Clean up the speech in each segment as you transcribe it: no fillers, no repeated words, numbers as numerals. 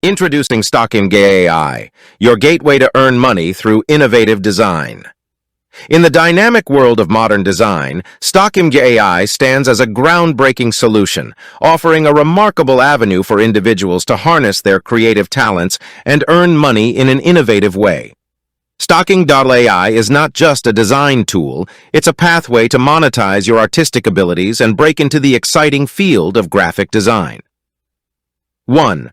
Introducing Stockimg.AI, your gateway to earn money through innovative design. In the dynamic world of modern design, Stockimg.AI stands as a groundbreaking solution, offering a remarkable avenue for individuals to harness their creative talents and earn money in an innovative way. Stockimg.AI is not just a design tool, it's a pathway to monetize your artistic abilities and break into the exciting field of graphic design. 1.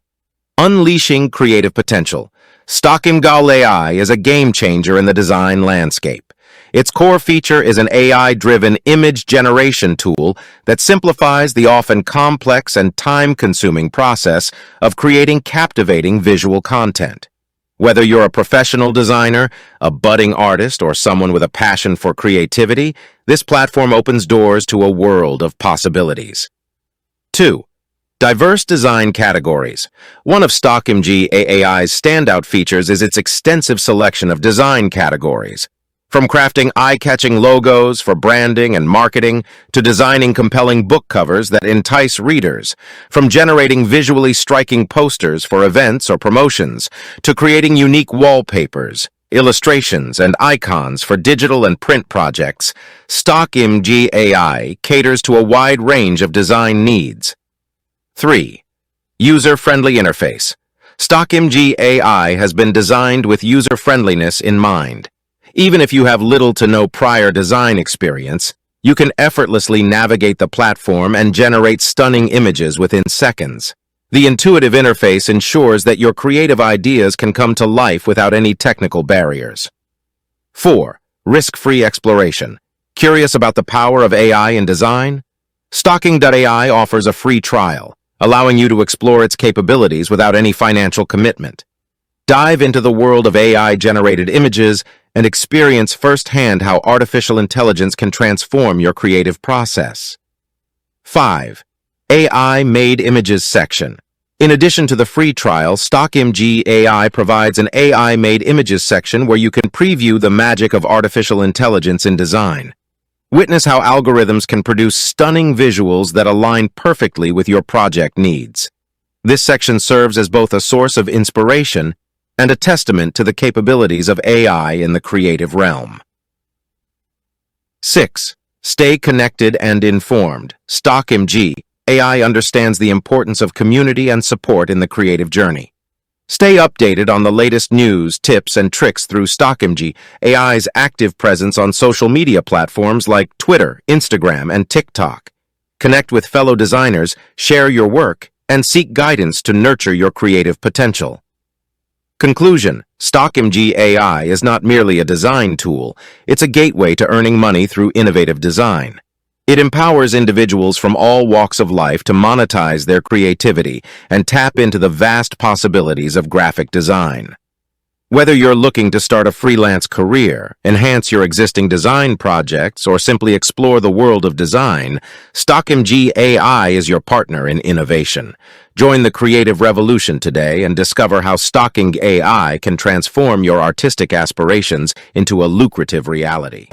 Unleashing creative potential. Stockimg.AI is a game-changer in the design landscape. Its core feature is an AI-driven image generation tool that simplifies the often complex and time-consuming process of creating captivating visual content. Whether you're a professional designer, a budding artist, or someone with a passion for creativity, this platform opens doors to a world of possibilities. 2. Diverse design categories. One of Stockimg.AI's standout features is its extensive selection of design categories. From crafting eye-catching logos for branding and marketing, to designing compelling book covers that entice readers, from generating visually striking posters for events or promotions, to creating unique wallpapers, illustrations, and icons for digital and print projects, Stockimg.AI caters to a wide range of design needs. 3. User-friendly interface. Stockimg.AI has been designed with user-friendliness in mind. Even if you have little to no prior design experience, you can effortlessly navigate the platform and generate stunning images within seconds. The intuitive interface ensures that your creative ideas can come to life without any technical barriers. 4. Risk-free exploration. Curious about the power of AI in design? Stockimg.AI offers a free trial, allowing you to explore its capabilities without any financial commitment. Dive into the world of AI-generated images and experience firsthand how artificial intelligence can transform your creative process. 5. AI-made images section. In addition to the free trial, Stockimg.AI provides an AI-made images section where you can preview the magic of artificial intelligence in design. Witness how algorithms can produce stunning visuals that align perfectly with your project needs. This section serves as both a source of inspiration and a testament to the capabilities of AI in the creative realm. 6. Stay connected and informed. Stockimg.AI understands the importance of community and support in the creative journey. Stay updated on the latest news, tips, and tricks through Stockimg.AI's active presence on social media platforms like Twitter, Instagram, and TikTok. Connect with fellow designers, share your work, and seek guidance to nurture your creative potential. Conclusion: Stockimg.AI is not merely a design tool, it's a gateway to earning money through innovative design. It empowers individuals from all walks of life to monetize their creativity and tap into the vast possibilities of graphic design. Whether you're looking to start a freelance career, enhance your existing design projects, or simply explore the world of design, Stockimg.AI is your partner in innovation. Join the creative revolution today and discover how Stockimg.AI can transform your artistic aspirations into a lucrative reality.